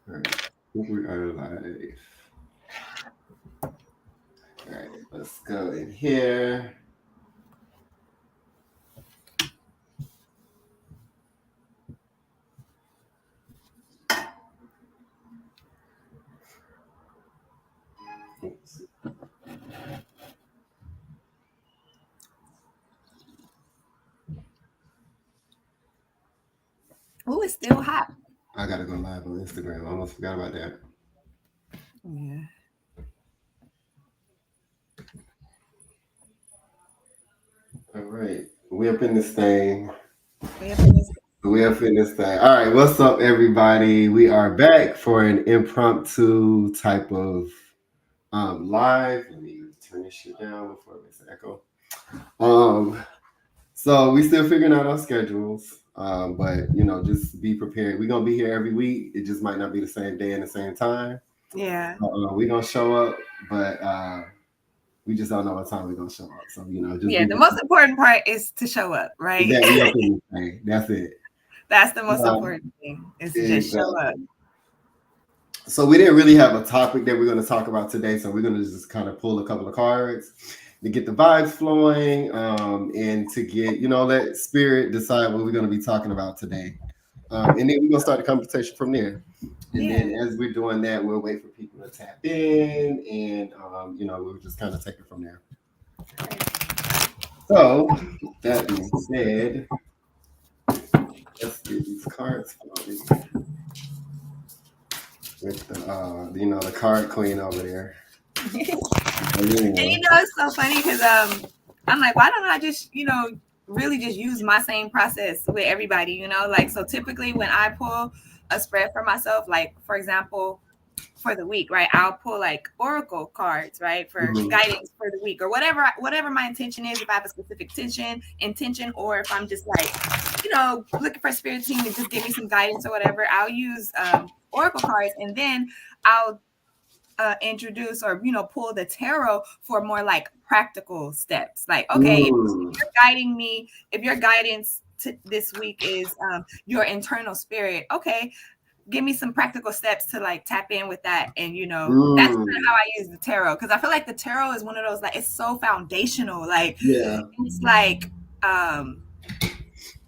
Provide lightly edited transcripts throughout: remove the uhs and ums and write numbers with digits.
All right, we are live. All right, let's go in here. Oops. Oh, it's still hot. I gotta go live on Instagram. I almost forgot about that. Yeah. All right, we up in this thing. We have to- We up in this thing. All right, what's up, everybody? We are back for an impromptu type of live. Let me turn this shit down before it makes an echo. So we still figuring out our schedules. But just be prepared. We're gonna be here every week. It just might not be the same day and the same time. Yeah. We're gonna show up, but we just don't know what time we're gonna show up. So just Yeah. be The most important part is to show up, right? that we up in this thing. That's it. That's the most important thing. Is to just show up. So we didn't really have a topic that we're going to talk about today. So we're going to just kind of pull a couple of cards to get the vibes flowing, and to get let spirit decide what we're going to be talking about today, and then we're going to start the conversation from there. And then as we're doing that, we'll wait for people to tap in, and we'll just kind of take it from there. So that being said, let's get these cards flowing with the card queen over there. And it's so funny because I'm like, why don't I just really just use my same process with everybody? Like, so typically when I pull a spread for myself, like for example, for the week, right, I'll pull like oracle cards, right, for guidance for the week or whatever my intention is. If I have a specific intention, or if I'm just like looking for spirit team to just give me some guidance or whatever, I'll use oracle cards, and then I'll introduce or pull the tarot for more like practical steps. Like, okay, if you're guiding me, if your guidance this week is your internal spirit, okay, give me some practical steps to like tap in with that. And that's kind of how I use the tarot, because I feel like the tarot is one of those, like, it's so foundational. Like, it's like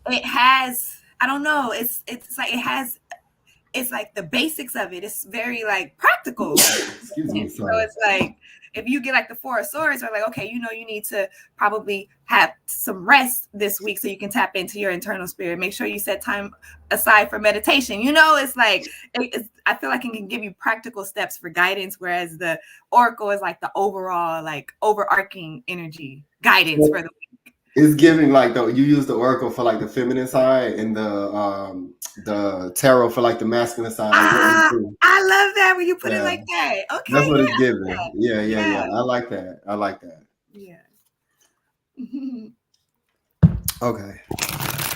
it has, I don't know, it's like it has, it's like the basics of it. It's very like practical. Excuse me, so it's like, if you get like the Four of Swords, or like, okay, you need to probably have some rest this week so you can tap into your internal spirit. Make sure you set time aside for meditation. It's like, I feel like it can give you practical steps for guidance, whereas the Oracle is like the overall, like overarching energy guidance for the week. It's giving like you use the Oracle for like the feminine side, and the tarot for like the masculine side. I love that when you put it like that. Okay, that's what it's giving. Yeah. I like that. Yeah. Okay.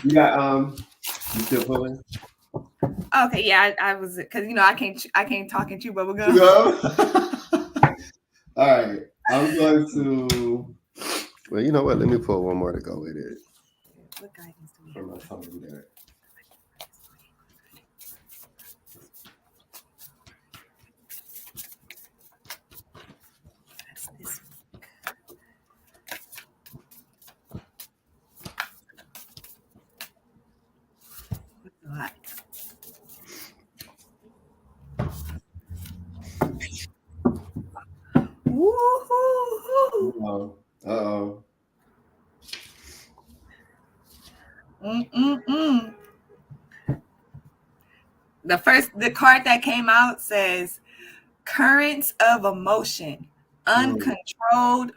You got you still pulling? Okay, yeah, I was, because I can't talk at you, but we're gonna go. All right, I'm going to. Well, you know what? Let me pull one more to go with it. What guidance do we have? My phone there. Woo-hoo-hoo. Uh-oh. The card that came out says currents of emotion, uncontrolled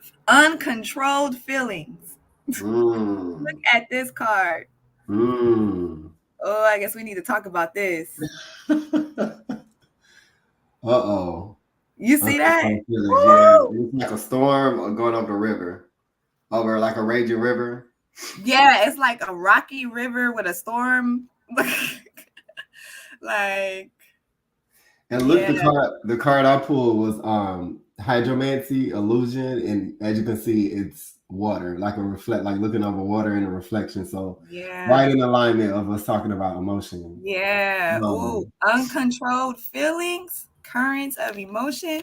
feelings. Look at this card. Oh, I guess we need to talk about this. Uh-oh. You see that? Yeah, it's like a storm going over the river. Over like a raging river. Yeah, it's like a rocky river with a storm. Like, and look, the card I pulled was hydromancy, illusion, and as you can see, it's water, like a reflect, like looking over water in a reflection. So Yeah. right in alignment of us talking about emotion. Yeah. Ooh, Um, uncontrolled feelings, currents of emotion.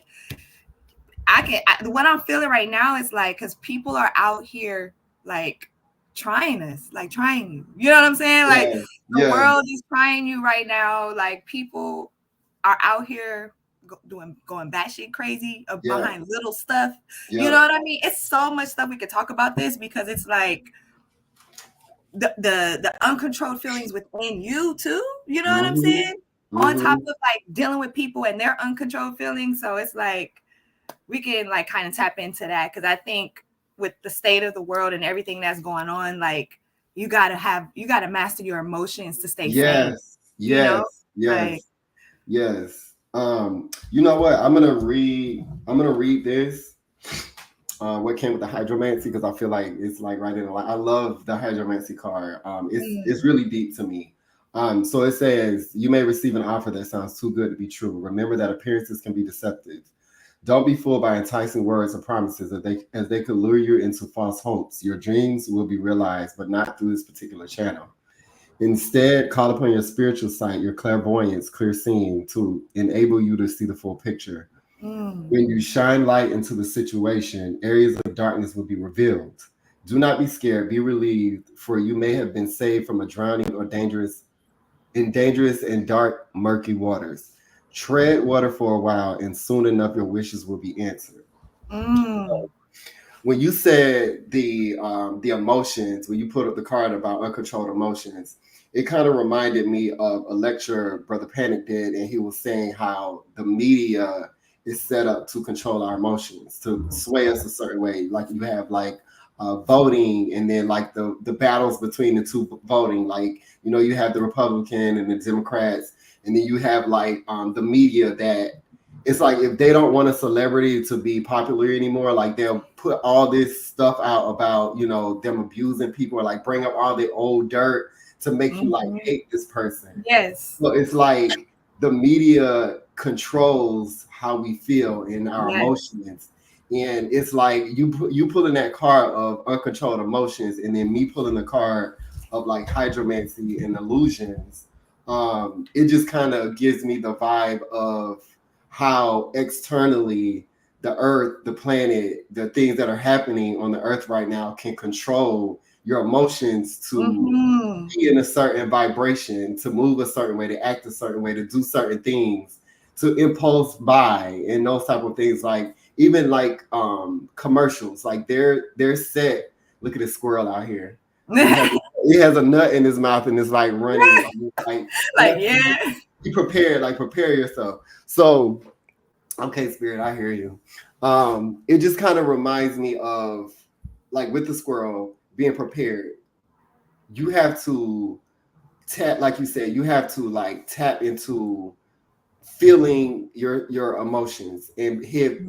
What I'm feeling right now is like, because people are out here like trying us, like trying you. You know what I'm saying? Like yeah, the yeah, world is trying you right now. Like people are out here going batshit crazy yeah, behind little stuff. You yeah. know what I mean? It's so much stuff we could talk about this, because it's like the uncontrolled feelings within you too. You know what I'm Mm-hmm. saying? On top Mm-hmm. of like dealing with people and their uncontrolled feelings. So it's like we can like kind of tap into that, because I think with the state of the world and everything that's going on, like you gotta master your emotions to stay sane. Yes, You know, yes, like yes, yes. You know what? I'm gonna read this. What came with the hydromancy, because I feel like it's like right in the line. I love the hydromancy card. It's really deep to me. So it says, you may receive an offer that sounds too good to be true. Remember that appearances can be deceptive. Don't be fooled by enticing words or promises, as they could lure you into false hopes. Your dreams will be realized, but not through this particular channel. Instead, call upon your spiritual sight, your clairvoyance, clear seeing, to enable you to see the full picture. When you shine light into the situation, areas of darkness will be revealed. Do not be scared, be relieved, for you may have been saved from a drowning or dangerous and dark, murky waters. Tread water for a while, and soon enough your wishes will be answered. mm, When you said the emotions, when you put up the card about uncontrolled emotions, it kind of reminded me of a lecture Brother Panic did, and he was saying how the media is set up to control our emotions, to sway us a certain way. Like you have like voting, and then like the battles between the two voting. Like you have the Republican and the Democrats, and then you have like the media that it's like if they don't want a celebrity to be popular anymore, like they'll put all this stuff out about them abusing people, or like bring up all the old dirt to make you like mhm. hate this person. Yes, So it's like the media controls how we feel in our yes, emotions, and it's like you pulling that card of uncontrolled emotions, and then me pulling the card of like hydromancy and illusions. It just kind of gives me the vibe of how externally the earth, the planet, the things that are happening on the earth right now can control your emotions to hmm, be in a certain vibration, to move a certain way, to act a certain way, to do certain things, to impulse buy and those type of things. Like even like commercials, like they're set. Look at this squirrel out here. He has a nut in his mouth and is like running. Like like that, yeah, be prepared, like prepare yourself. So okay, Spirit, I hear you. It just kind of reminds me of like with the squirrel being prepared. You have to tap, like you said, you have to like tap into feeling your emotions and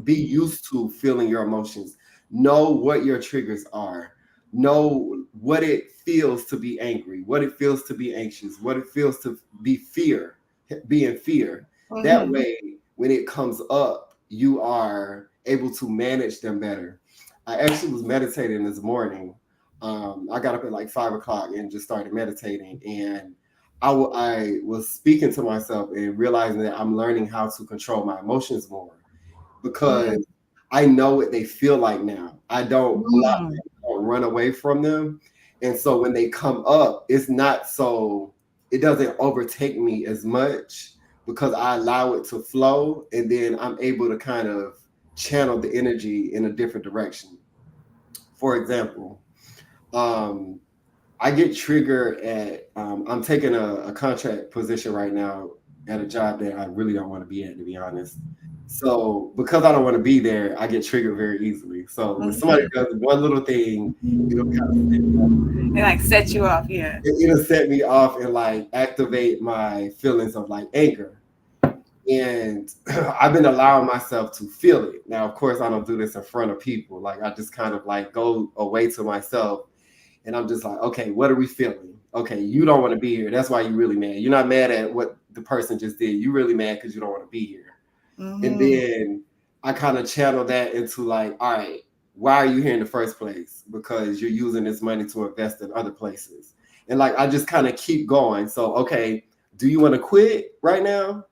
be used to feeling your emotions. Know what your triggers are. Know what it feels to be angry, what it feels to be anxious, what it feels to be in fear. That hmm, way, when it comes up, you are able to manage them better. I actually was meditating this morning. I got up at like 5 o'clock and just started meditating, and I was speaking to myself and realizing that I'm learning how to control my emotions more, because I know what they feel like now. I don't block mm, them, I don't run away from them. And so when they come up, it doesn't overtake me as much, because I allow it to flow, and then I'm able to kind of channel the energy in a different direction. For example, um, I get triggered at I'm taking a contract position right now at a job that I really don't want to be at, to be honest. So because I don't want to be there, I get triggered very easily. So when somebody mhm. does one little thing, it'll kind of They like set you off, yeah. it'll set me off and like activate my feelings of like anger. And I've been allowing myself to feel it. Now, of course, I don't do this in front of people. Like I just kind of like go away to myself, and I'm just like, okay, what are we feeling? Okay, you don't want to be here. That's why you're really mad. You're not mad at what the person just did. You're really mad because you don't want to be here. And Hmm. then I kind of channel that into like, all right, why are you here in the first place? Because you're using this money to invest in other places. And like I just kind of keep going. So okay, do you want to quit right now?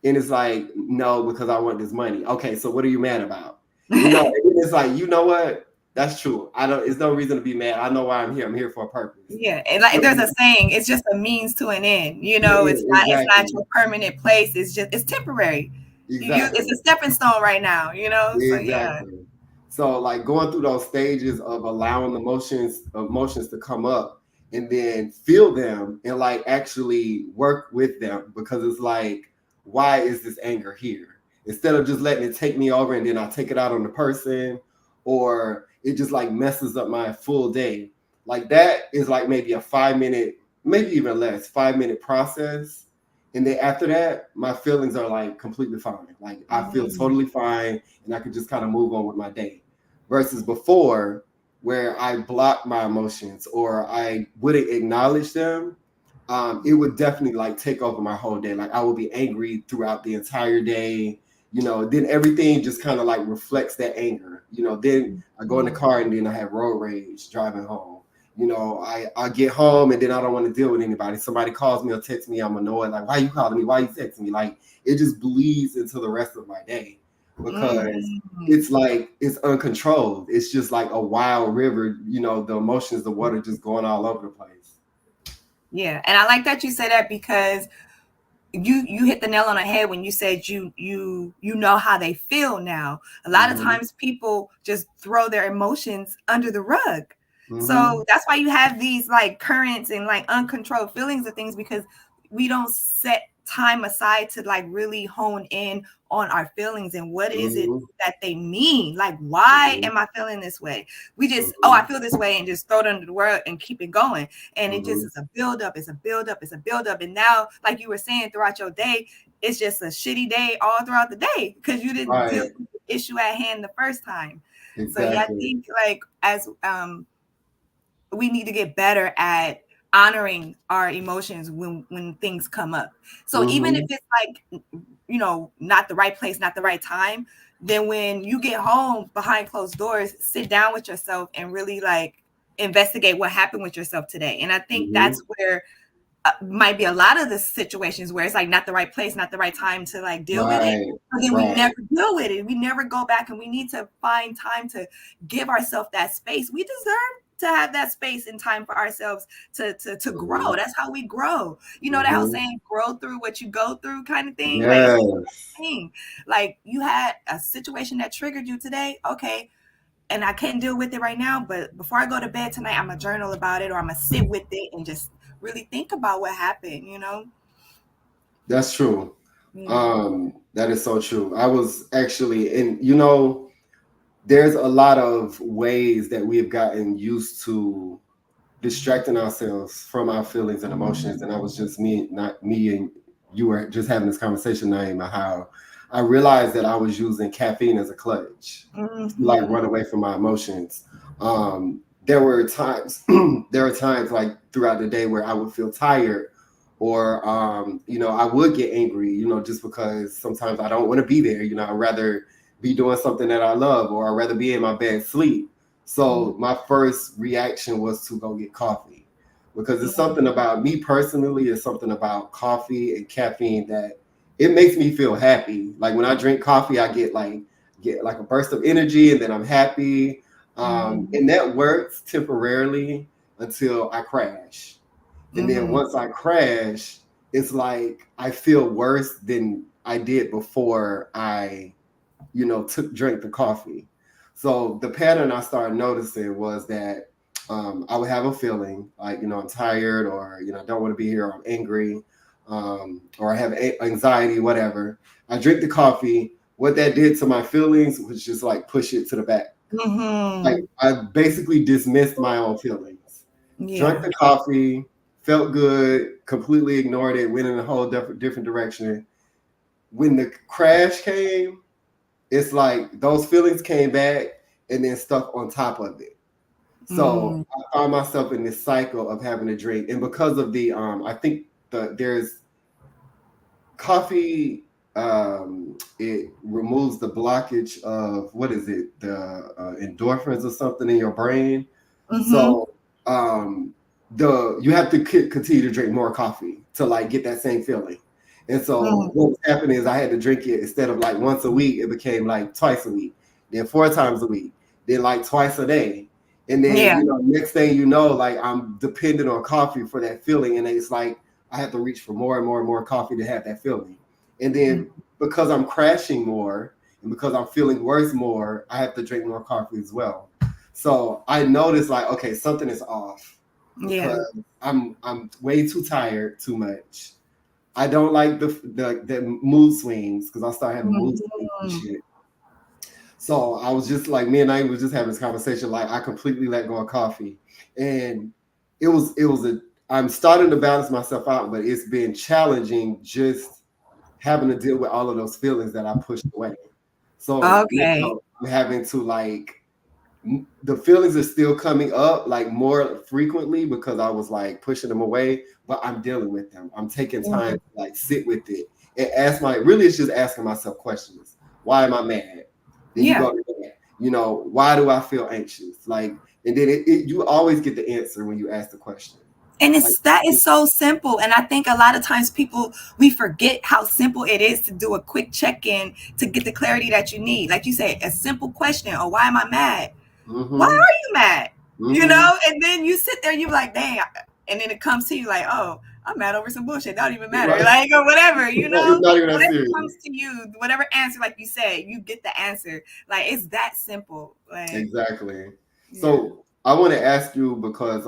And it's like, no, because I want this money. Okay, so what are you mad about? You know, and it's like, you know what? That's true. I don't. It's no reason to be mad. I know why I'm here. I'm here for a purpose. Yeah, and like there's a saying, it's just a means to an end. You know, it's not Exactly. your permanent place. It's temporary. It's Exactly. a stepping stone right now. You know, so yeah. Exactly. So like going through those stages of allowing the emotions to come up and then feel them and like actually work with them, because it's like, why is this anger here? Instead of just letting it take me over and then I take it out on the person, or it just like messes up my full day. Like that is like maybe a 5 minute, maybe even less, 5 minute process. And then after that, my feelings are like completely fine. Like I feel totally fine and I could just kind of move on with my day. Versus before, where I blocked my emotions or I wouldn't acknowledge them, it would definitely like take over my whole day. Like I would be angry throughout the entire day. You know, then everything just kind of like reflects that anger. You know, then I go in the car and then I have road rage driving home. You know, I get home and then I don't want to deal with anybody. Somebody calls me or texts me, I'm annoyed. Like, why are you calling me? Why are you texting me? Like, it just bleeds into the rest of my day because it's like it's uncontrolled. It's just like a wild river. You know, the emotions, the water just going all over the place. Yeah, and I like that you say that because you hit the nail on the head when you said you know how they feel now. A lot of times people just throw their emotions under the rug. So that's why you have these like currents and like uncontrolled feelings of things, because we don't set time aside to like really hone in on our feelings and what is it that they mean. Like, why am I feeling this way? We just, oh, I feel this way, and just throw it under the rug and keep it going. And it just is a buildup, it's a buildup, it's a buildup. And now, like you were saying, throughout your day, it's just a shitty day all throughout the day because you didn't deal with the issue at hand the first time. So yeah, I think like as we need to get better at honoring our emotions when things come up. So even if it's like, you know, not the right place, not the right time, then when you get home behind closed doors, sit down with yourself and really like investigate what happened with yourself today. And I think that's where might be a lot of the situations where it's like not the right place, not the right time to like deal with it. But then we never deal with it. We never go back, and we need to find time to give ourselves that space. We deserve to have that space and time for ourselves to grow. That's how we grow. You know that whole saying, grow through what you go through kind of thing. Like it's the thing. Like you had a situation that triggered you today. Okay. And I can't deal with it right now, but before I go to bed tonight, I'm gonna journal about it, or I'm gonna sit with it and just really think about what happened, you know? That's true. That is so true. I was actually, and you know, there's a lot of ways that we have gotten used to distracting ourselves from our feelings and emotions. And I was just not me and you were just having this conversation, Naima, how I realized that I was using caffeine as a clutch to like run away from my emotions. There were times, like throughout the day where I would feel tired, or you know, I would get angry, you know, just because sometimes I don't want to be there. You know, I'd rather be doing something that I love, or I'd rather be in my bed sleep. So my first reaction was to go get coffee, because it's something about me personally, it's something about coffee and caffeine that it makes me feel happy. Like when I drink coffee, I get like a burst of energy, and then I'm happy. And that works temporarily until I crash. And then once I crash, it's like I feel worse than I did before I, you know, drank the coffee. So the pattern I started noticing was that I would have a feeling like, you know, I'm tired, or, you know, I don't want to be here, or I'm angry, or I have anxiety, whatever. I drink the coffee. What that did to my feelings was just like push it to the back. Like I basically dismissed my own feelings. Drank the coffee, felt good, completely ignored it, went in a whole different direction. When the crash came, it's like those feelings came back and then stuck on top of it. So I found myself in this cycle of having to drink. And because of the I think there's coffee, it removes the blockage of what is it, the endorphins or something in your brain. Mm-hmm. So the you have to continue to drink more coffee to like get that same feeling. And so Mm. what was happening is I had to drink it instead of like once a week, it became like twice a week, then 4 times a week, then like twice a day. And then, Yeah. you know, next thing you know, like I'm dependent on coffee for that feeling. And it's like I have to reach for more and more and more coffee to have that feeling. And then because I'm crashing more and because I'm feeling worse more, I have to drink more coffee as well. So I noticed like, okay, something is off Yeah. because I'm way too tired too much. I don't like the mood swings because I start having mood swings and Mm-hmm. shit. So I was just like, me and I was just having this conversation. Like I completely let go of coffee, and it was a. I'm starting to balance myself out, but it's been challenging just having to deal with all of those feelings that I pushed away. So Okay. now I'm having to like the feelings are still coming up like more frequently because I was like pushing them away, but I'm dealing with them. I'm taking time Mm. to like sit with it and ask my really it's just asking myself questions. Why am I mad? Then you Yeah. go to that. You know, why do I feel anxious? Like, and then you always get the answer when you ask the question. And Like, it's that is so simple. And I think a lot of times people we forget how simple it is to do a quick check-in to get the clarity that you need. Like you said, a simple question, or why am I mad? Why mm-hmm, are you mad? You mm-hmm. know, and then you sit there, you're like, dang, and then it comes to you like, oh, I'm mad over some bullshit. That don't even matter, Right. like or whatever, you It's know. not even that Whatever serious. comes to you, whatever answer, like you said, you get the answer. Like it's that simple. Like Exactly. yeah. So I want to ask you because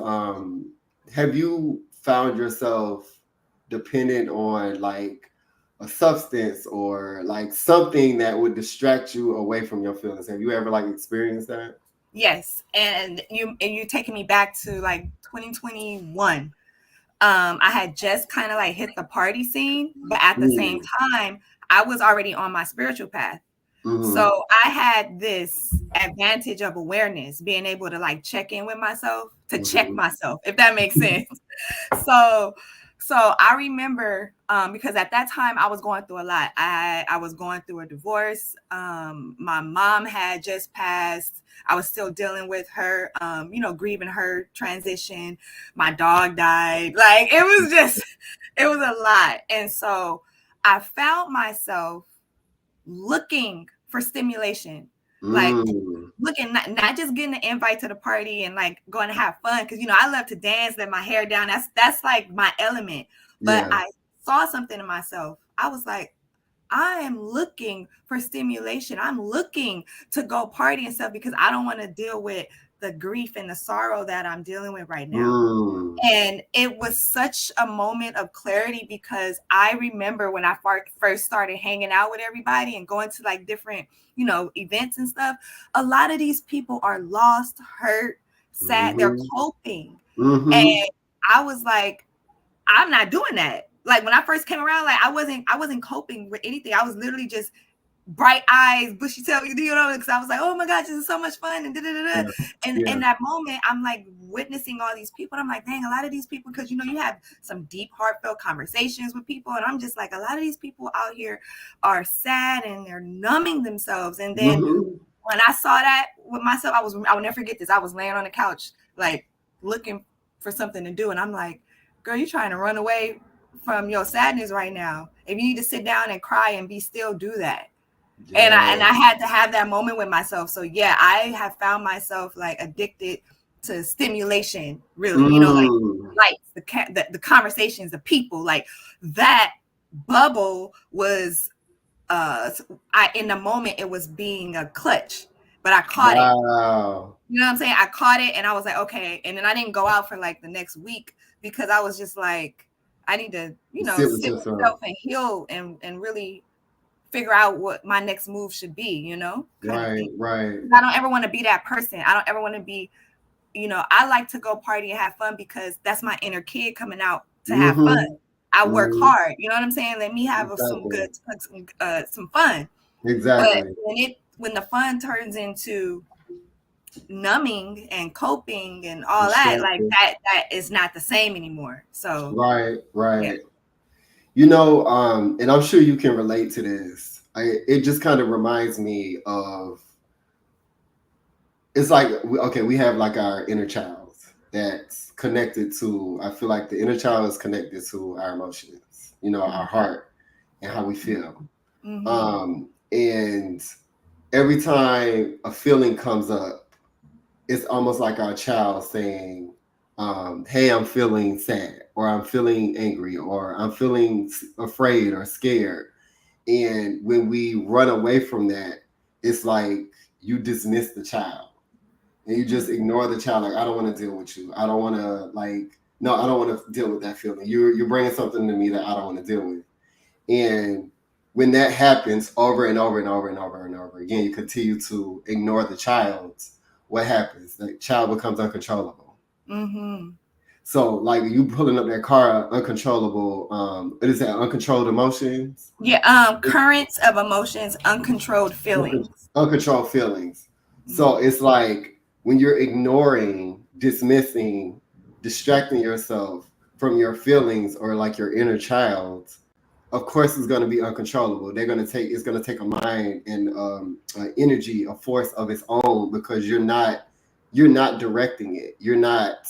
have you found yourself dependent on like a substance or like something that would distract you away from your feelings? Have you ever like experienced that? Yes, and you taking me back to like 2021. I had just kind of like hit the party scene, but at the same Mm. time, I was already on my spiritual path. Mm-hmm. So I had this advantage of awareness, being able to like check in with myself, to check Mm-hmm. myself, if that makes sense. So so I remember because at that time I was going through a lot. I was going through a divorce. My mom had just passed. I was still dealing with her, grieving her transition. My dog died. Like it was just, it was a lot. And so I found myself looking for stimulation, like Mm. looking, not just getting an invite to the party and like going to have fun because I love to dance, let my hair down. That's like my element. But Yeah. I saw something in myself. I was like, I am looking for stimulation. I'm looking to go party and stuff because I don't want to deal with the grief and the sorrow that I'm dealing with right now. Mm. And it was such a moment of clarity because I remember when I first started hanging out with everybody and going to like different, events and stuff. A lot of these people are lost, hurt, sad. They're Mm-hmm. coping. Mm-hmm. And I was like, I'm not doing that. Like when I first came around, like I wasn't coping with anything. I was literally just bright eyes, bushy tail, because I was like, oh my gosh, this is so much fun. And da, da, da, da. Yeah. And Yeah. in that moment, I'm like witnessing all these people. And I'm like, dang, a lot of these people, because you have some deep, heartfelt conversations with people. And I'm just like, a lot of these people out here are sad and they're numbing themselves. And then Mm-hmm. when I saw that with myself, I will never forget this. I was laying on the couch, like looking for something to do. And I'm like, girl, you're trying to run away from your sadness right now. If you need to sit down and cry and be still, do that. And I Yeah. and I had to have that moment with myself. So yeah, I have found myself like addicted to stimulation, really, like Mm. lights, the conversations, the people, like that bubble was I in the moment it was being a clutch, but I caught it. Wow. You know what I'm saying? I caught it and I was like, okay. And then I didn't go out for like the next week because I was just like, I need to, Sit with sit with yourself. myself and heal and really figure out what my next move should be, kind of Right, thing. right. I don't ever want to be that person. I don't ever want to be, I like to go party and have fun because that's my inner kid coming out to have fun. Mm-hmm. I work Mm-hmm. hard. You know what I'm saying? Let me have some Exactly. good, some fun. But Exactly. when the fun turns into numbing and coping and all that, like Distracted. that is not the same anymore. So Right, yeah. right. And I'm sure you can relate to this. It just kind of reminds me of, it's like, okay, we have like our inner child that's connected to, I feel like the inner child is connected to our emotions, our heart and how we feel. And every time a feeling comes up, it's almost like our child saying, hey, I'm feeling sad, or I'm feeling angry, or I'm feeling afraid or scared. And when we run away from that, it's like you dismiss the child and you just ignore the child. Like, I don't want to deal with you. I don't want to, like, no, I don't want to deal with that feeling. You're bringing something to me that I don't want to deal with. And when that happens over and over and over and over and over again, you continue to ignore the child. What happens? The child becomes uncontrollable. So, like, you pulling up that car, uncontrollable. What is that? Uncontrolled emotions. Yeah. Currents of emotions, uncontrolled feelings. Uncontrolled feelings. So it's like when you're ignoring, dismissing, distracting yourself from your feelings or like your inner child, of course it's going to be uncontrollable. It's going to take a mind and energy, a force of its own, because you're not directing it. You're not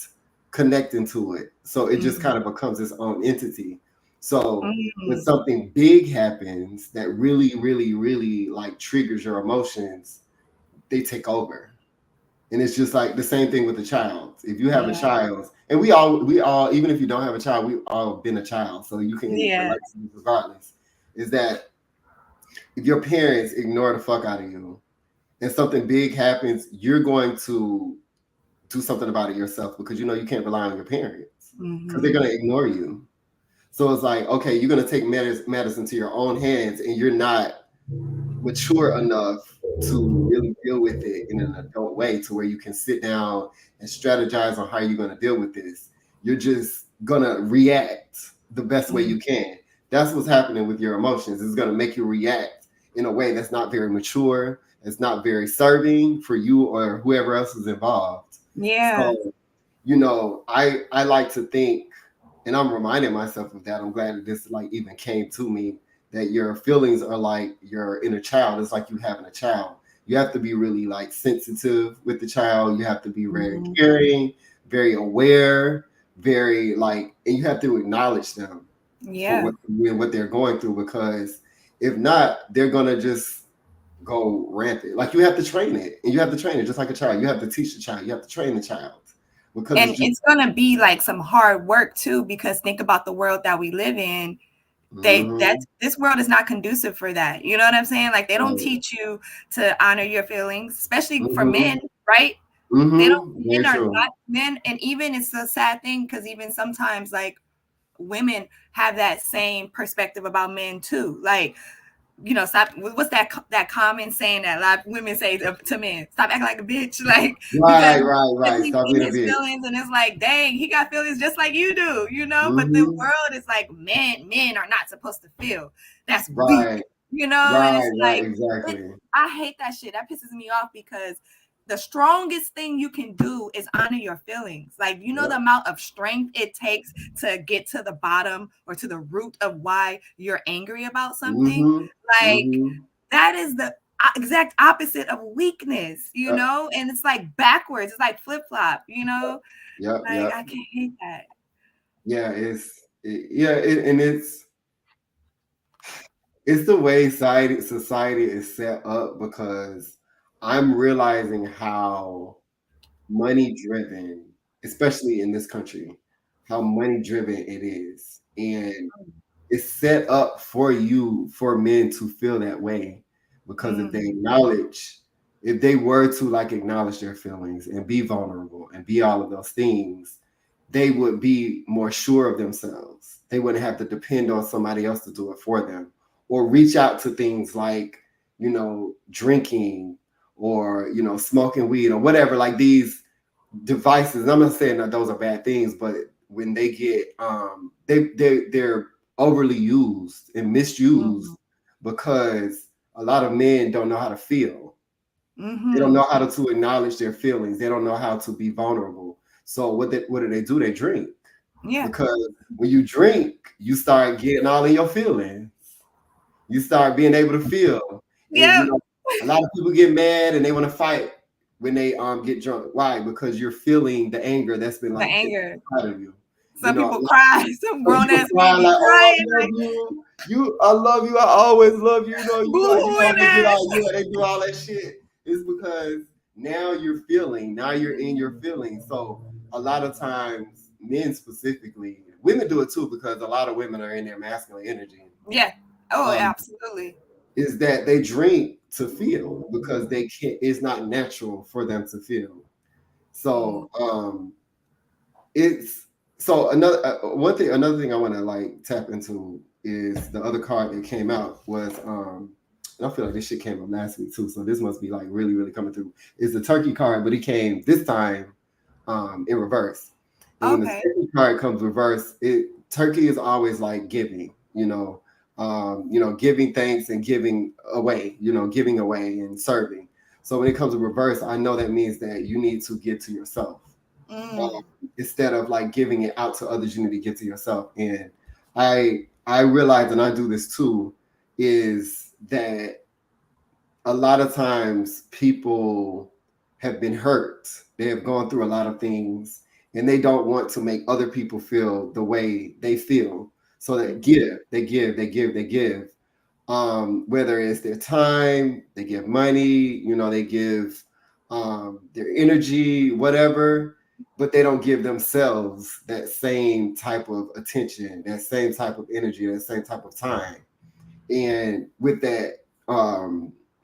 connecting to it. So it just kind of becomes its own entity. So when something big happens that really, really, really like triggers your emotions, they take over. And it's just like the same thing with a child. If you have a child, and we all, even if you don't have a child, we've all been a child. So you can relate to this regardless. Is that if your parents ignore the fuck out of you and something big happens, you're going to do something about it yourself, because you can't rely on your parents because they're going to ignore you. So it's like, okay, you're going to take matters into your own hands, and you're not mature enough to really deal with it in an adult way to where you can sit down and strategize on how you're going to deal with this. You're just going to react the best way you can. That's what's happening with your emotions. It's going to make you react in a way that's not very mature. It's not very serving for you or whoever else is involved. Yeah. So, I like to think, and I'm reminding myself of that. I'm glad that this like even came to me, that your feelings are like your inner child. It's like you having a child. You have to be really like sensitive with the child. You have to be very caring, very aware, very like, and you have to acknowledge them for what they're going through, because if not, they're gonna just go rampant. Like, you have to train it, and you have to train it just like a child. You have to teach the child. You have to train the child, because and it's gonna be like some hard work too, because think about the world that we live in. This world is not conducive for that. You know what I'm saying? Like, they don't teach you to honor your feelings, especially for men, right? They don't. Men are not men, and even it's a sad thing, because even sometimes like women have that same perspective about men too. Like, stop. What's that common saying that a lot of women say to men? Stop acting like a bitch. Like, right. He's Stop in being a his bitch. feelings, and it's like, dang, he got feelings just like you do, But the world is like, men are not supposed to feel. That's weak, And it's like, exactly. I hate that shit. That pisses me off, because the strongest thing you can do is honor your feelings. Like, the amount of strength it takes to get to the bottom or to the root of why you're angry about something. Like, that is the exact opposite of weakness, and it's like backwards. It's like flip-flop, Yep. Like, I can't hate that. Yeah, and it's the way society is set up, because I'm realizing how money driven, especially in this country, how money driven it is. And it's set up for men to feel that way, because if they were to like acknowledge their feelings and be vulnerable and be all of those things, they would be more sure of themselves. They wouldn't have to depend on somebody else to do it for them, or reach out to things like, drinking, or, smoking weed, or whatever, like these devices. I'm not saying that those are bad things, but when they get they're overly used and misused, because a lot of men don't know how to feel. They don't know how to acknowledge their feelings. They don't know how to be vulnerable. So what do? They drink. Yeah. because when you drink, you start getting all in your feelings. You start being able to feel. And Yeah. a lot of people get mad and they want to fight when they get drunk. Why? Because you're feeling the anger that's been The like put anger. inside of you. Some people cry. Some Some grown people ass cry men be like, "Oh, I crying love like you. I love you. I always love you. You boo-hooing always get ass. all they do all that shit." It's because now you're feeling. Now you're in your feelings. So a lot of times, men specifically, women do it too because a lot of women are in their masculine energy. Yeah. Oh, Um, absolutely. is that they drink to feel because they can't. It's not natural for them to feel. Mm. So it's so another another thing I want to like tap into is the other card that came out was and I feel like this shit came up last week too, so this must be like really really coming through. Is the turkey card, but it came this time in reverse. And when the Okay. turkey card comes reverse, turkey is always like giving, giving thanks and giving away, giving away and serving. So when it comes to reverse, I know that means that you need to give to yourself. um, Mm. instead of like giving it out to others, you need to give to yourself. And I realize, and I do this too, is that a lot of times people have been hurt. They have gone through a lot of things, and they don't want to make other people feel the way they feel. So they give, whether it's their time, they give money, they give their energy, whatever, but they don't give themselves that same type of attention, that same type of energy, that same type of time. And with that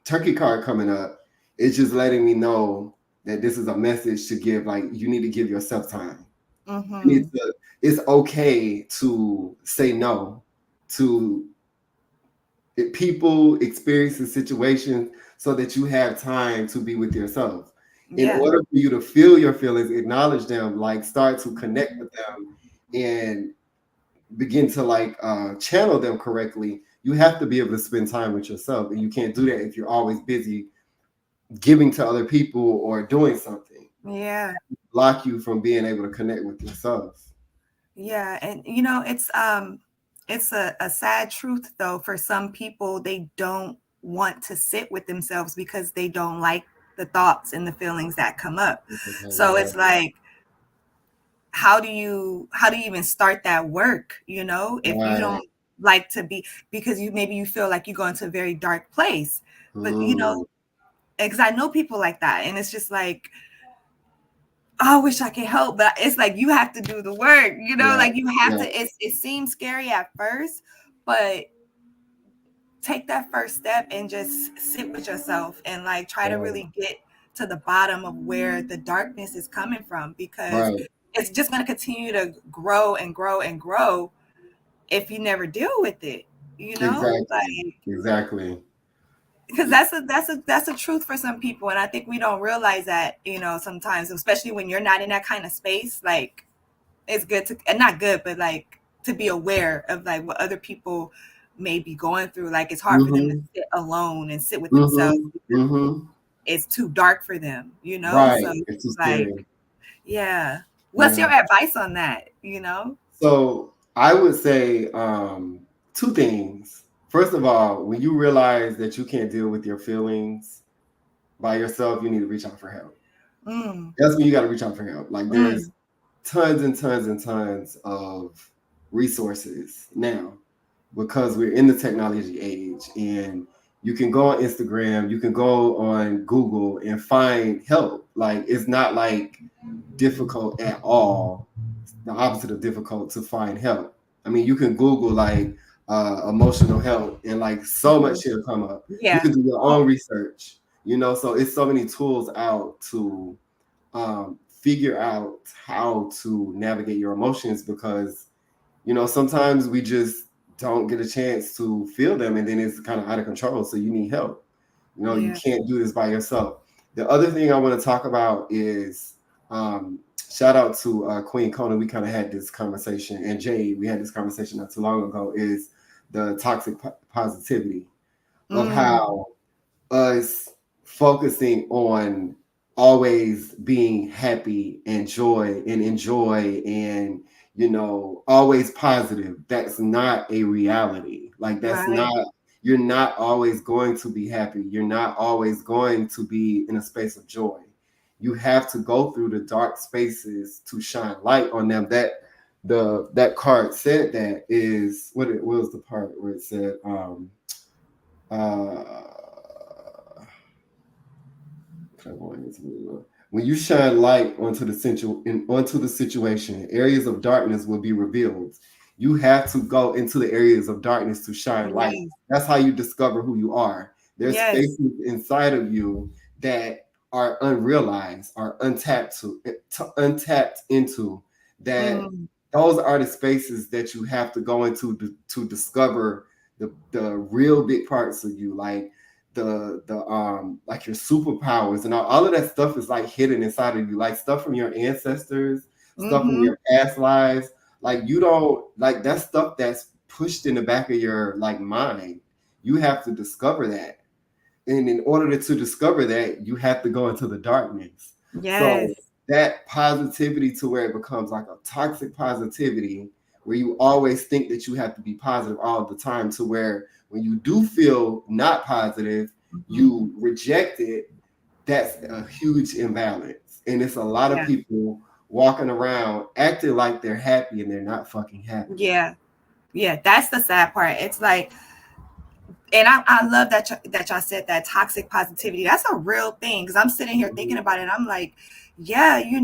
turkey card coming up, it's just letting me know that this is a message to give. Like, you need to give yourself time. You need Mm-hmm. to, it's okay to say no to people, experiences, situations, so that you have time to be with yourself. In Yeah. order for you to feel your feelings, acknowledge them, like start to connect with them and begin to like channel them correctly, you have to be able to spend time with yourself. And you can't do that if you're always busy giving to other people or doing something. Yeah. Block you from being able to connect with yourself. Yeah. And it's a sad truth though. For some people, they don't want to sit with themselves because they don't like the thoughts and the feelings that come up. So Yeah, it's like, how do you even start that work, if you right. don't like to be, because you feel like you go into a very dark place. But Mm, because I know people like that, and it's just like, oh, I wish I could help, but it's like you have to do the work, yeah, like you have yeah, to. It seems scary at first, but take that first step and just sit with yourself and like try to right, really get to the bottom of where the darkness is coming from, because right. it's just going to continue to grow and grow and grow if you never deal with it, Exactly, like, exactly. because that's a truth for some people, and I think we don't realize that, sometimes, especially when you're not in that kind of space. Like, it's good to, and not good, but like to be aware of like what other people may be going through. Like, it's hard for them to Mm-hmm, sit alone and sit with themselves mm-hmm, because mm-hmm. it's too dark for them, Right. so It's too like, scary. yeah, what's Yeah. your advice on that? So I would say two things. First of all, when you realize that you can't deal with your feelings by yourself, you need to reach out for help. Mm, That's when you got to reach out for help. Like, there's mm, tons and tons and tons of resources now because we're in the technology age, and you can go on Instagram, you can go on Google and find help. Like, it's not like difficult at all. The opposite of difficult to find help. I mean, you can Google like emotional health, and like so much mhm. shit will come up. You Yeah. can do your Oh, own research, so it's so many tools out to figure out how to navigate your emotions, because sometimes we just don't get a chance to feel them, and then it's kind of out of control, so you need help. You yeah. can't do this by yourself. The other thing I want to talk about is shout out to Queen Kona. We kind of had this conversation, and Jade, we had this conversation not too long ago, is the toxic positivity of Mm, how us focusing on always being happy and joy and enjoy and always positive. That's not a reality. Like that's Right. not, you're not always going to be happy. You're not always going to be in a space of joy. You have to go through the dark spaces to shine light on them. That card said that is what it was, the part where it said uh when you shine light onto the situation, areas of darkness will be revealed. You have to go into the areas of darkness to shine light. Yes. That's how you discover who you are. There's Yes. spaces inside of you that are unrealized, are untapped into. That Mm, those are the spaces that you have to go into to discover the real big parts of you, like the like your superpowers and all of that stuff is like hidden inside of you, like stuff from your ancestors, stuff from mm-hmm. your past lives. Like you don't like that stuff that's pushed in the back of your like mind. You have to discover that, and in order to discover that, you have to go into the darkness. So Yes. that positivity to where it becomes like a toxic positivity, where you always think that you have to be positive all the time, to where when you do feel not positive, Mm-hmm. you reject it. That's a huge imbalance. And it's a lot of Yeah. people walking around acting like they're happy and they're not fucking happy. Yeah. Yeah. That's the sad part. It's like, and I love that that y'all said that toxic positivity. That's a real thing. Because I'm sitting here thinking about it. I'm like, yeah, you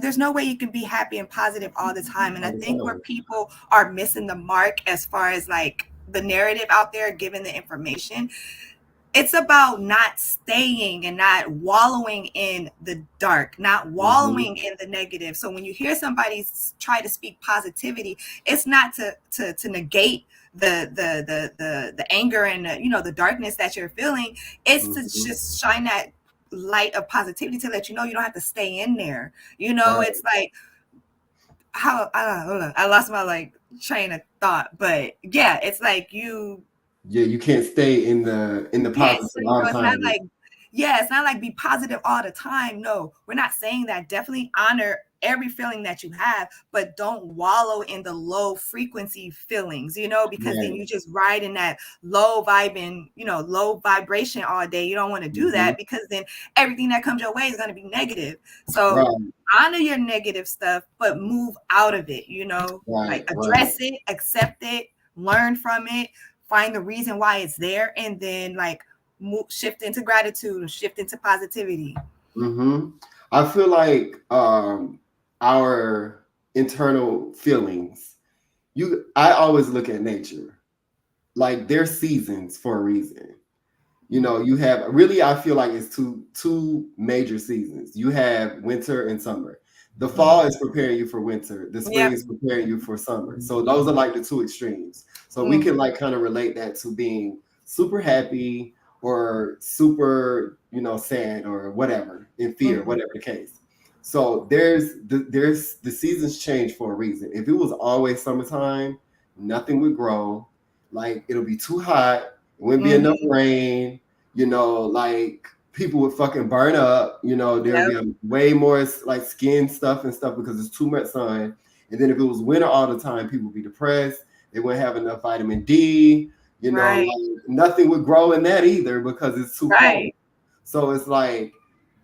there's no way you can be happy and positive all the time. And I All the think where time. people are missing the mark as far as like the narrative out there, given the information, it's about not staying and not wallowing in the dark, not Mm-hmm. wallowing in the negative. So when you hear somebody try to speak positivity, it's not to negate the anger and the darkness that you're feeling. It's to Mm-hmm. just shine that light of positivity to let you know you don't have to stay in there. Right. It's like how I don't know, I lost my like train of thought, but yeah, it's like Yeah, you can't stay in the can't positive say all so. the It's not time. like, yeah, it's not like be positive all the time. No, we're not saying that. Definitely honor every feeling that you have, but don't wallow in the low frequency feelings, because then Right. you just ride in that low vibing, low vibration all day. You don't want to do Mm-hmm. that because then everything that comes your way is going to be negative. So Right. honor your negative stuff, but move out of it, Right. like Right. address it, accept it, learn from it, find the reason why it's there, and then like shift into gratitude or shift into positivity. Mm-hmm. I feel like our internal feelings. I always look at nature like there's seasons for a reason. You have really, I feel like it's two major seasons. You have winter and summer. The fall is preparing you for winter. The spring Yep. is preparing you for summer. So those are like the two extremes. So we can Mm-hmm. like kind of relate that to being super happy or super, sad or whatever, in fear, Mm-hmm. whatever the case. So there's the seasons change for a reason. If it was always summertime, nothing would grow. Like it'll be too hot, it wouldn't be enough Mm-hmm. rain, like people would fucking burn up, there'll be Yep. a way more like skin stuff and stuff because it's too much sun. And then if it was winter all the time, people would be depressed. They wouldn't have enough vitamin D, Right. like nothing would grow in that either because it's too cold. Right. So it's like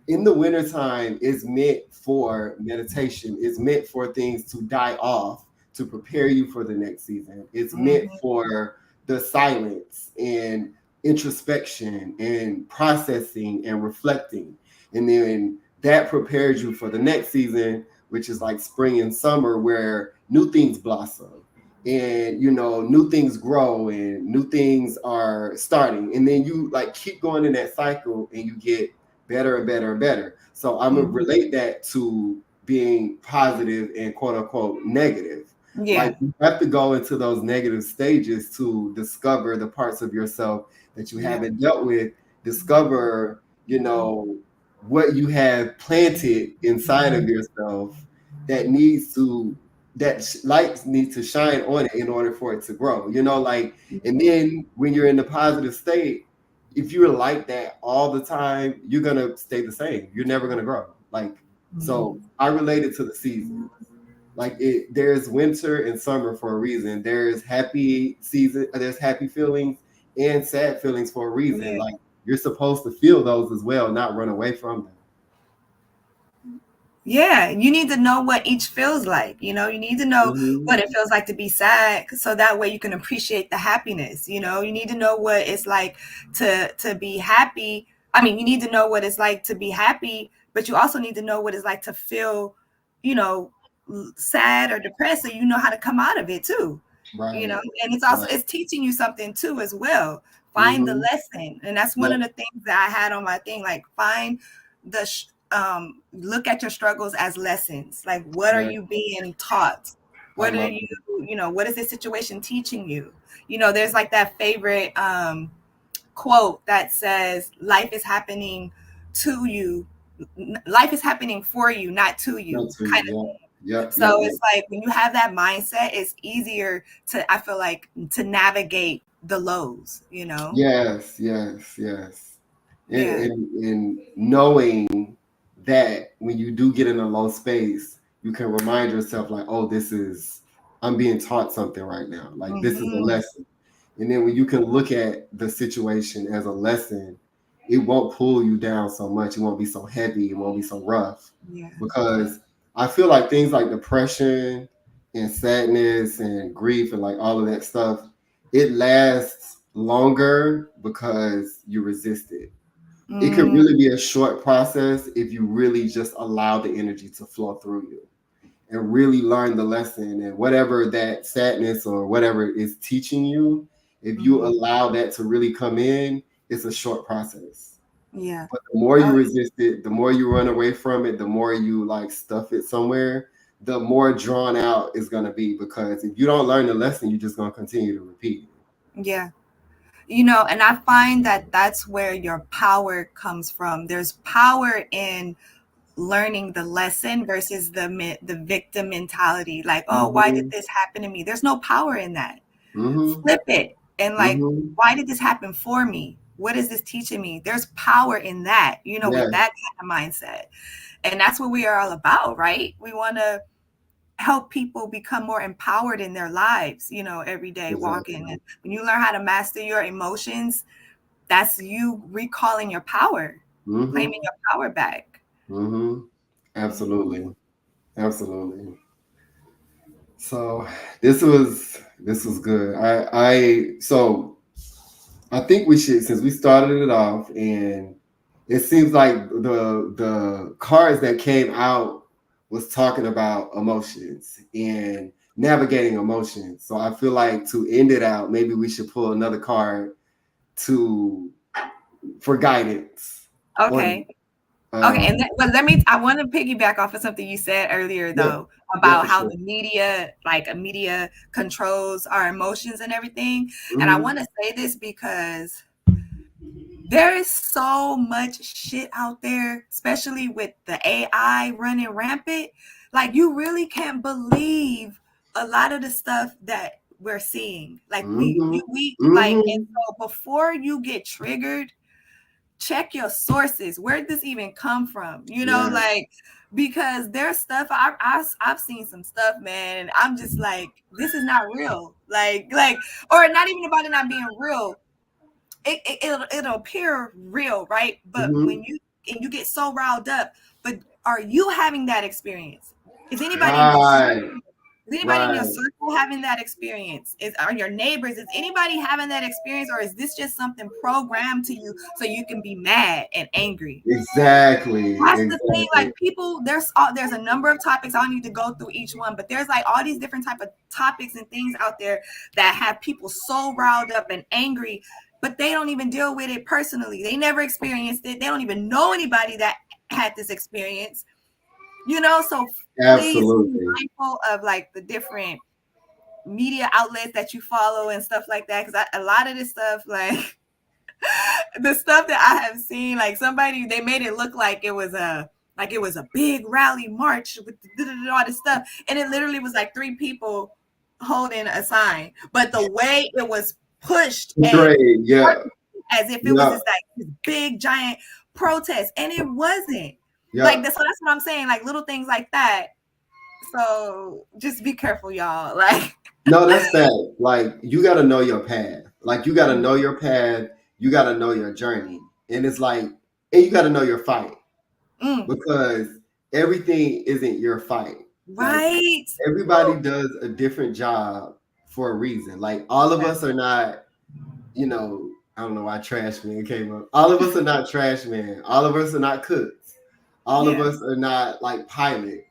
in the wintertime, it's meant for meditation. It's meant for things to die off to prepare you for the next season. It's meant Mm-hmm. for the silence and introspection and processing and reflecting. And then that prepares you for the next season, which is like spring and summer, where new things blossom and new things grow and new things are starting. And then you like keep going in that cycle and you get better and better and better. So I'm gonna Mm-hmm. relate that to being positive and quote unquote negative. Yeah. Like you have to go into those negative stages to discover the parts of yourself that you Yeah. haven't dealt with, discover, what you have planted inside of yourself that needs to light needs to shine on it in order for it to grow. Like, and then when you're in the positive state, if you're like that all the time, you're gonna stay the same. You're never gonna grow. Like So I relate it to the season. Like there's winter and summer for a reason. There's happy season, there's happy feelings and sad feelings for a reason. Yeah. Like you're supposed to feel those as well, not run away from them. Yeah, you need to know what each feels like. You know, you need to know Mm-hmm. what it feels like to be sad, so that way you can appreciate the happiness. You know, you need to know what it's like to be happy. I mean, you need to know what it's like to be happy, but you also need to know what it's like to feel, you know, sad or depressed, so you know how to come out of it too. You know, Right. and it's also Right. it's teaching you something too as well. Find the Mm-hmm. lesson, and that's one Yep. of the things that I had on my thing. Like, find the look at your struggles as lessons. Like, what are Yeah. you being taught? I What are love you, it. you know, what is this situation teaching you? You know, there's like that favorite quote that says, life is happening to you. Life is happening for you, not to Not you, to kind you. of. Yep. Yep. Yep. So Yep. it's like when you have that mindset, it's easier to, I feel like, to navigate the lows, you know? Yes. Yes. Yes. Yeah. And knowing that when you do get in a low space, you can remind yourself like, oh, I'm being taught something right now. Like this is a Mm-hmm. lesson. And then when you can look at the situation as a lesson, it won't pull you down so much. It won't be so heavy. It won't be so rough. Yeah. Because I feel like things like depression and sadness and grief and like all of that stuff, it lasts longer because you resist it. It could Mm, really be a short process if you really just allow the energy to flow through you and really learn the lesson and whatever that sadness or whatever is teaching you. If you mhm. allow that to really come in, it's a short process. Yeah. But the more Oh, you resist it, the more you run away from it, the more you like stuff it somewhere, the more drawn out it's gonna be. Because if you don't learn the lesson, you're just gonna continue to repeat it. yeah. You know, and I find that that's where your power comes from. There's power in learning the lesson versus the victim mentality. Like, oh, why did Mm-hmm. this happen to me? There's no power in that. Mm-hmm. Flip it and like, Mm-hmm. why did this happen for me? What is this teaching me? There's power in that, you know, with Yes. that kind of mindset. And that's what we are all about, right? We want to help people become more empowered in their lives, you know, every day walking. Exactly. And when you learn how to master your emotions, that's you recalling your power, claiming Mm-hmm. your power back. Mm-hmm. Mhm. Absolutely. Absolutely. So this was good. I think we should, since we started it off, and it seems like the cards that came out was talking about emotions and navigating emotions. So I feel like to end it out, maybe we should pull another card to for guidance on Okay. Okay, um and but I want to piggyback off of something you said earlier, yeah, though, yeah, about for how sure. the media, like a media, controls our emotions and everything. And I Hmm. want to say this because there is so much shit out there, especially with the AI running rampant. Like, you really can't believe a lot of the stuff that we're seeing. Like, Hmm. we like, and Hmm. so before you get triggered, check your sources. Where did this even come from? You know, Yeah. like, because there's stuff I've seen some stuff, man, and I'm just like, this is not real. Like, or not even about it not being real. It'll appear real, right? But when Hmm. you get so riled up, but are you having that experience? Is anybody in your Right. is anybody in your Right. circle having that experience? Are your neighbors? Is anybody having that experience, or is this just something programmed to you so you can be mad and angry? Exactly. That's the thing. Like, Exactly. people, there's a number of topics. I don't need to go through each one, but there's like all these different type of topics and things out there that have people so riled up and angry, but they don't even deal with it personally. They never experienced it. They don't even know anybody that had this experience. You know, so please be Absolutely. mindful of like the different media outlets that you follow and stuff like that. Because a lot of this stuff, like the stuff that I have seen, like somebody they made it look like it was a big rally march with all this stuff, and it literally was like three people holding a sign, but the way it was pushed and Great. Yeah. as if it was Yeah. this like this big giant protest, and it wasn't. Yeah. so that's what I'm saying. Like little things like that. So just be careful, y'all. Like No, that's fact. Like you gotta know your path. Like you gotta know your path. You gotta know your journey. And it's like, and you gotta know your fight because everything isn't your fight. Like right. everybody does a different job for a reason. Like all of us are not, I don't know why trash man came up. All of us are not trash man. All of us are not cooks. All of Yeah. us are not like pilots.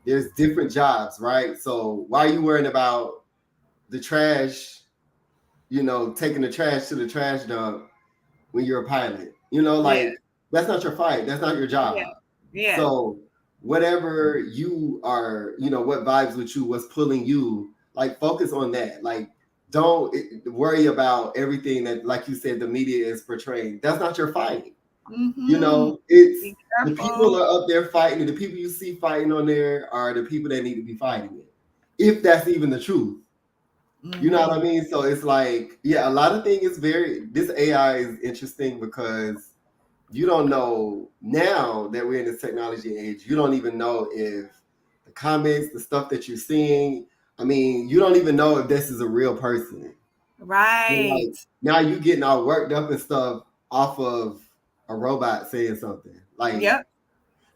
There's different jobs, right? So why are you worrying about the trash, taking the trash to the trash dump when you're a pilot? Yeah. Like that's not your fight. That's not your Yeah. job. Yeah. So whatever you are, what vibes with you, what's pulling you, like focus on that. Like don't worry about everything that, like you said, the media is portraying. That's not your fight. It's Be the people careful. are up there fighting, and the people you see fighting on there are the people that need to be fighting it. If that's even the truth. You know what I mean? So it's like, yeah, a lot of things is this AI is interesting because you don't know now that we're in this technology age, you don't even know if the comments, the stuff that you're seeing, I mean, you don't even know if this is a real person. Right. Like now you getting all worked up and stuff off of a robot saying something. Like, Yep.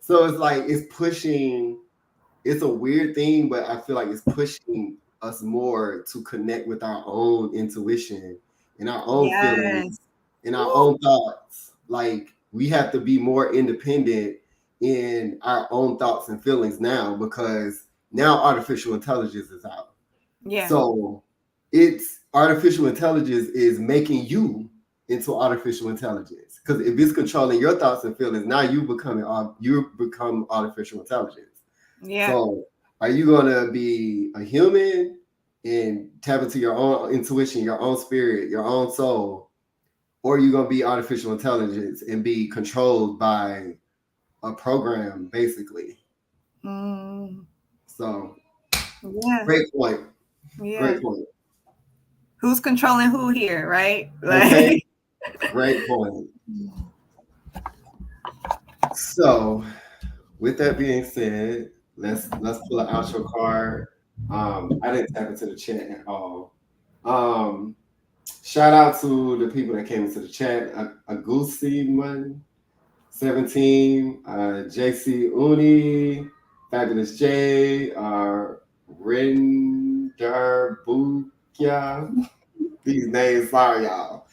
so it's like it's a weird thing, but I feel like it's pushing us more to connect with our own intuition and our own feelings Yes. and our Woo. own thoughts. Like we have to be more independent in our own thoughts and feelings now because now artificial intelligence is out. Yeah. So it's artificial intelligence is making you into artificial intelligence. Because if it's controlling your thoughts and feelings, now you become artificial intelligence. Yeah. So are you gonna be a human and tap into your own intuition, your own spirit, your own soul, or are you gonna be artificial intelligence and be controlled by a program, basically? So Yeah. great point. Yeah. Great point. Who's controlling who here, right? Okay. Like Great point. So with that being said, let's pull an outro card. I didn't tap into the chat at all. Um, Shout out to the people that came into the chat. Agusi 17, JC Uni, Fabulous J, Rinder Bukya. These names, sorry y'all.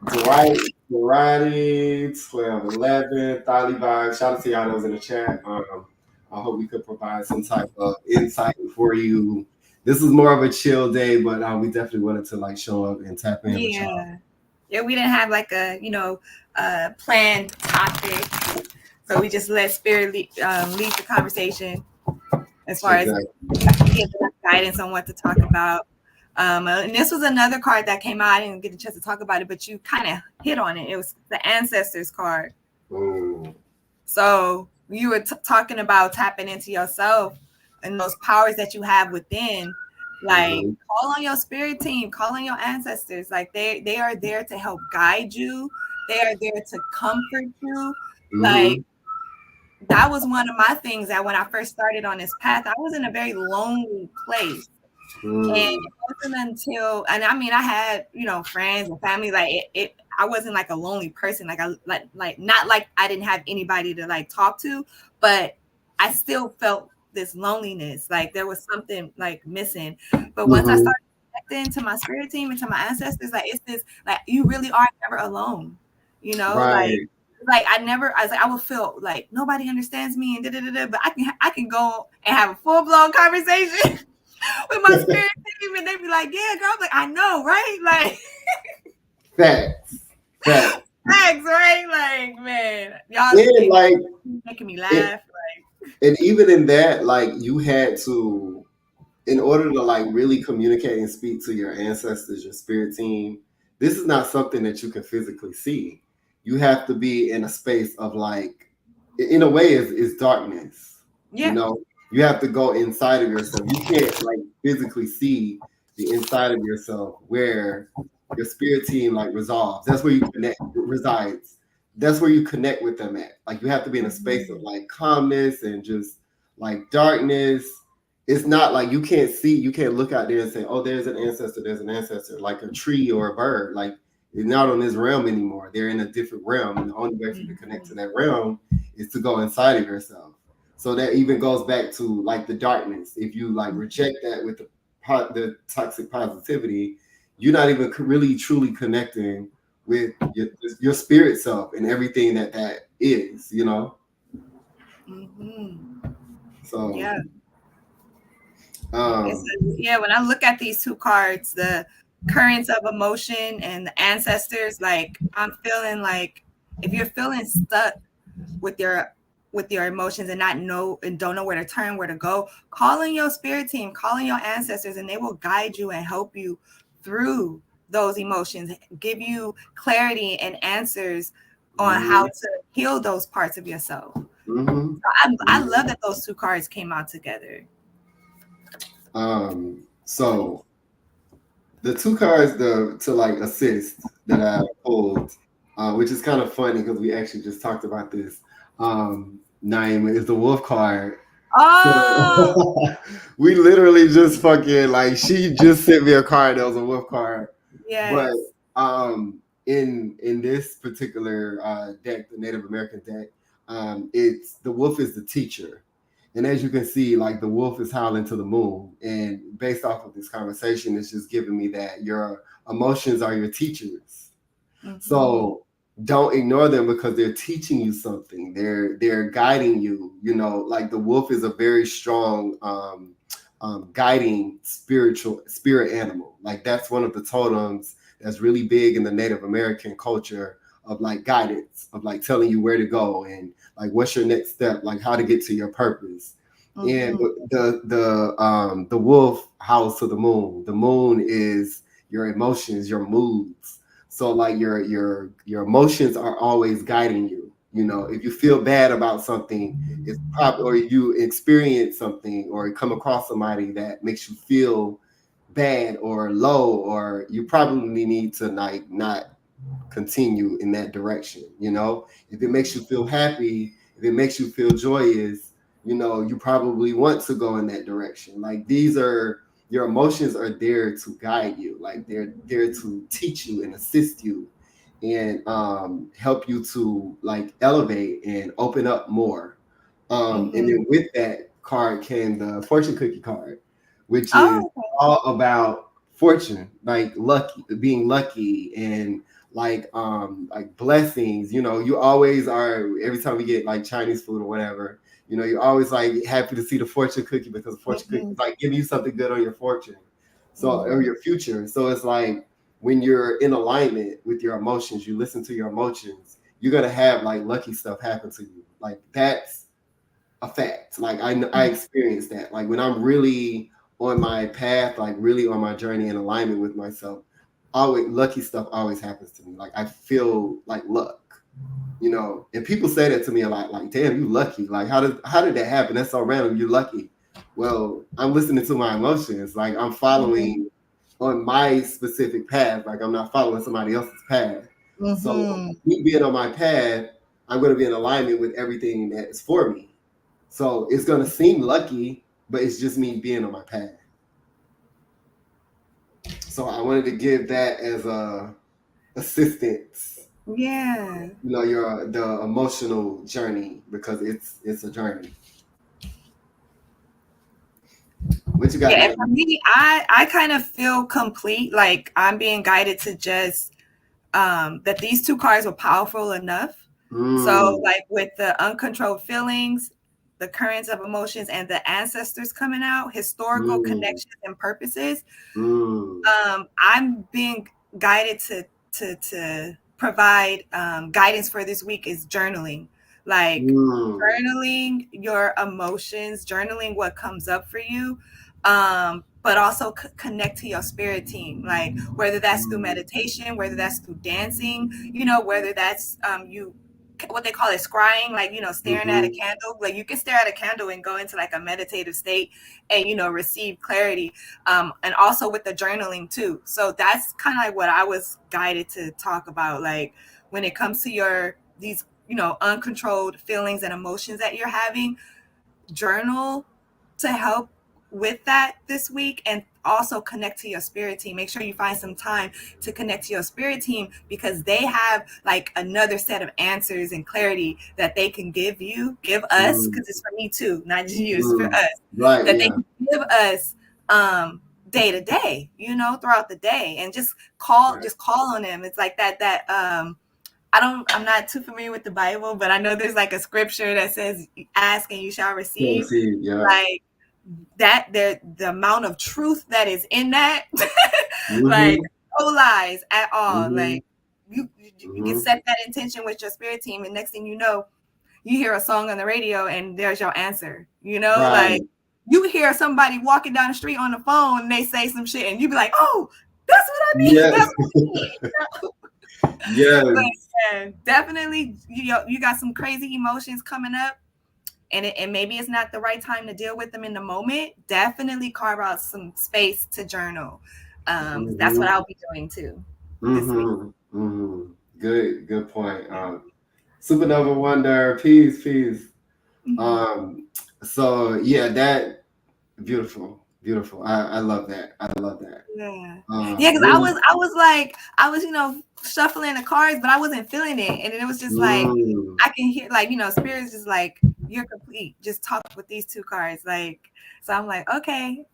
Dwight, Durati, 1211, Thali Vibe. Shout out to y'all that was in the chat. I hope we could provide some type of insight for you. This was more of a chill day, but we definitely wanted to like show up and tap in with y'all. Yeah, we didn't have like a planned topic, so we just let spirit lead the conversation as far Exactly. as give guidance on what to talk about. And this was another card that came out. I didn't get a chance to talk about it, but you kind of hit on it. It was the Ancestors card. Ooh. So you were talking about tapping into yourself and those powers that you have within. Like call on your spirit team, call on your ancestors. Like they are there to help guide you. They are there to comfort you. Like that was one of my things that when I first started on this path, I was in a very lonely place. And it wasn't until, and I mean, I had, friends and family, like I wasn't like a lonely person. Like not like I didn't have anybody to like talk to, but I still felt this loneliness. Like there was something like missing. But once I started connecting to my spirit team and to my ancestors, like it's this, like you really are never alone, Right. like I would feel like nobody understands me and but I can go and have a full-blown conversation with my spirit team and they be like, yeah, girl. I'm like, I know, right? Like facts, right? Like, man, y'all and like making me laugh. And even in that, like you had to, in order to like really communicate and speak to your ancestors, your spirit team, this is not something that you can physically see. You have to be in a space of like, in a way, is darkness. Yeah. You have to go inside of yourself. You can't like physically see the inside of yourself where your spirit team like resolves. That's where you connect, resides. that's where you connect with them at. Like you have to be in a space of like calmness and just like darkness. It's not like you can't look out there and say, oh, there's an ancestor, like a tree or a bird. Like it's not on this realm anymore. They're in a different realm. And the only way for you to connect to that realm is to go inside of yourself. So that even goes back to like the darkness. If you like reject that with the toxic positivity, you're not even really truly connecting with your spirit self and everything that is, you know. So Yeah. It's um yeah, when I look at these two cards, the currents of emotion and the ancestors, like I'm feeling like if you're feeling stuck with your emotions and not know and don't know where to turn, where to go, call in your spirit team, call in your ancestors, and they will guide you and help you through those emotions, give you clarity and answers on how to heal those parts of yourself. mm-hmm. I love that those two cards came out together. So the two cards to like assist that I pulled, which is kind of funny because we actually just talked about this. Naima is the wolf card. Oh, So we literally just fucking like she just sent me a card that was a wolf card. But yes. in this particular deck, the Native American deck, it's the wolf is the teacher. And as you can see, like the wolf is howling to the moon. And based off of this conversation, it's just giving me that your emotions are your teachers. So don't ignore them because they're teaching you something. They're guiding you. You know, like the wolf is a very strong guiding spirit animal. Like that's one of the totems that's really big in the Native American culture of like guidance, of like telling you where to go and like what's your next step, like how to get to your purpose. And the wolf howls to the moon. The moon is your emotions, your moods. So like your emotions are always guiding you. You know, if you feel bad about something, it's probably or you experience something or come across somebody that makes you feel bad or low, or you probably need to like not continue in that direction. You know, if it makes you feel happy, if it makes you feel joyous, you know, you probably want to go in that direction. Like these are your emotions are there to guide you, like they're there to teach you and assist you and help you to like elevate and open up more. And then with that card came the fortune cookie card, which is Oh, all about fortune, like lucky, being lucky and like blessings. You know, you always are every time we get like Chinese food or whatever, you know, you're always like happy to see the fortune cookie because the fortune cookie is like giving you something good on your fortune. So or your future. So it's like when you're in alignment with your emotions, you listen to your emotions, you're gonna have like lucky stuff happen to you. Like that's a fact. Like I experienced that. Like when I'm really on my path, like really on my journey in alignment with myself, always lucky stuff always happens to me. Like I feel like luck, you know. And people say that to me a lot. Like, damn, you lucky. Like how did that happen? That's so random. You're lucky. Well, I'm listening to my emotions. Like I'm following on my specific path. Like I'm not following somebody else's path. So me being on my path, I'm going to be in alignment with everything that is for me. So it's gonna seem lucky, but it's just me being on my path. So I wanted to give that as a assistance. yeah. You know, your the emotional journey because it's a journey. What you got Yeah, and now? for me, I kind of feel complete. Like I'm being guided to just that these two cards were powerful enough. So, Mm, like with the uncontrolled feelings, the currents of emotions, and the ancestors coming out, historical mm, connections and purposes. mm, I'm being guided to provide guidance for this week is journaling, like mm, journaling your emotions, journaling what comes up for you, but also connect to your spirit team, like whether that's through mm, meditation, whether that's through dancing, you know, whether that's you what they call it scrying, like staring at a mm-hmm, candle. Like you can stare at a candle and go into like a meditative state and receive clarity, and also with the journaling too. So that's kind of like what I was guided to talk about, like when it comes to your these, uncontrolled feelings and emotions that you're having, journal to help with that this week, and also connect to your spirit team. Make sure you find some time to connect to your spirit team, because they have like another set of answers and clarity that they can give us, because it's for me too, not just you, it's for us, right, that they can give us day to day, throughout the day, and just call on them. It's like that I'm not too familiar with the Bible, but I know there's like a scripture that says, ask and you shall receive. Like that, the amount of truth that is in that, like no lies at all. Like you can set that intention with your spirit team, and next thing you know, you hear a song on the radio and there's your answer. Like you hear somebody walking down the street on the phone and they say some shit, and you be like, oh, that's what I mean. Yes. That's what I mean. Yes. But, yeah, definitely, you got some crazy emotions coming up, and maybe it's not the right time to deal with them in the moment. Definitely carve out some space to journal. That's what I'll be doing too. Good point. Supernova Wonder, peace. So yeah, that beautiful. I love that. Yeah, because I was shuffling the cards, but I wasn't feeling it, and it was just like I can hear, like, spirit's just like, you're complete. Just talk with these two cards, like. So I'm like, okay.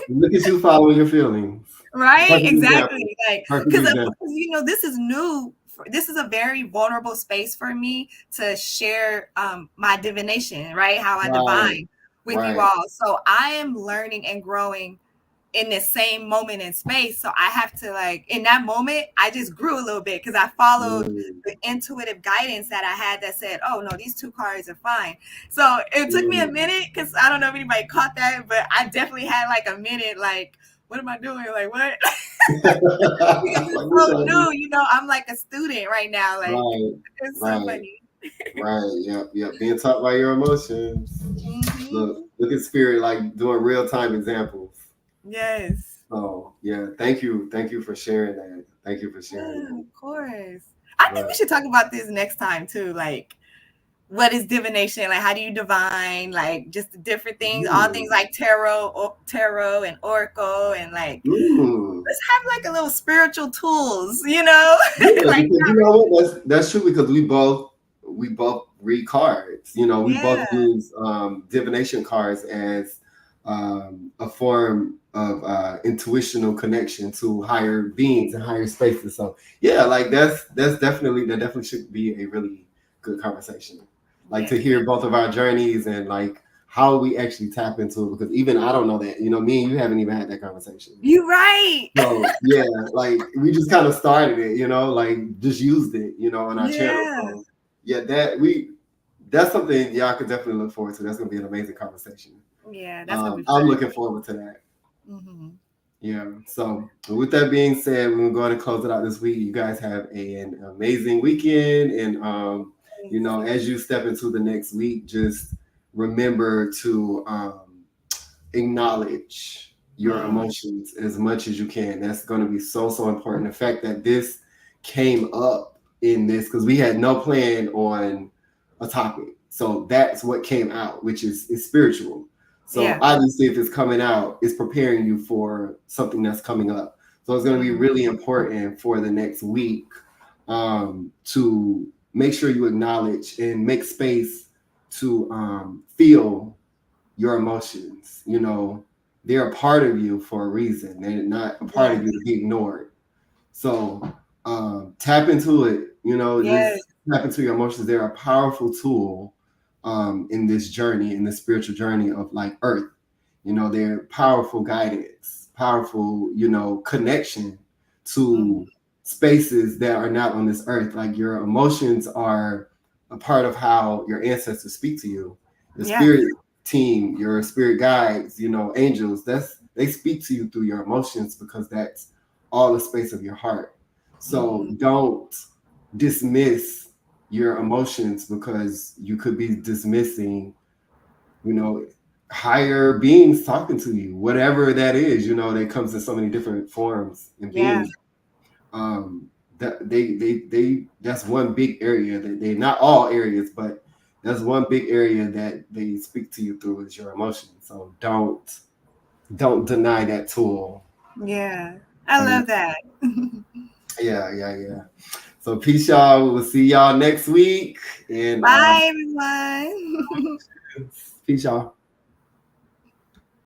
Look at you following your feelings. Right? Exactly. Like, because this is new. This is a very vulnerable space for me to share my divination, right? How I divine with you all. So I am learning and growing in this same moment in space. So I have to, like, in that moment, I just grew a little bit because I followed the intuitive guidance that I had that said, oh, no, these two cards are fine. So it took me a minute, because I don't know if anybody caught that, but I definitely had like a minute, like, what am I doing? Like, what? It's so new, I'm like a student right now. Like, it's so funny. Right. Yep. Being taught by your emotions. Look at spirit, like doing real time examples. Yes. Oh yeah. Thank you for sharing that. Of course. I think we should talk about this next time too. Like, what is divination? Like, how do you divine? Like, just the different things, all things like tarot and oracle, and like, let's have like a little spiritual tools, Yeah, like, because you know what? That's true, because we both read cards. We both use divination cards as a form of intuitional connection to higher beings and higher spaces. So yeah, like that definitely should be a really good conversation. Like, to hear both of our journeys and like how we actually tap into it, because even I don't know that. Me and you haven't even had that conversation. You're right. So yeah, like we just kind of started it, like just used it, on our channel. So yeah, that's something y'all could definitely look forward to. That's gonna be an amazing conversation. Yeah, that's gonna be fun. I'm looking forward to that. Yeah. So with that being said, we're going to close it out this week. You guys have an amazing weekend, and as you step into the next week, just remember to acknowledge your emotions as much as you can. That's going to be so important. The fact that this came up in this, because we had no plan on a topic, so that's what came out, which is spiritual. So obviously, if it's coming out, it's preparing you for something that's coming up. So it's going to be really important for the next week to make sure you acknowledge and make space to feel your emotions. They're a part of you for a reason. They're not a part of you to be ignored. So tap into it. Just tap into your emotions. They're a powerful tool in this journey, in the spiritual journey of like Earth. They're powerful guidance, powerful, connection to spaces that are not on this earth. Like, your emotions are a part of how your ancestors speak to you. The spirit team, your spirit guides, angels, they speak to you through your emotions, because that's all the space of your heart. So don't dismiss your emotions, because you could be dismissing, higher beings talking to you, whatever that is. That comes in so many different forms and beings. they that's one big area that they, not all areas, but that's one big area that they speak to you through is your emotions. So don't deny that tool. Yeah, I love that. Yeah. So peace, y'all. We'll see y'all next week. And Bye, everyone. peace, y'all.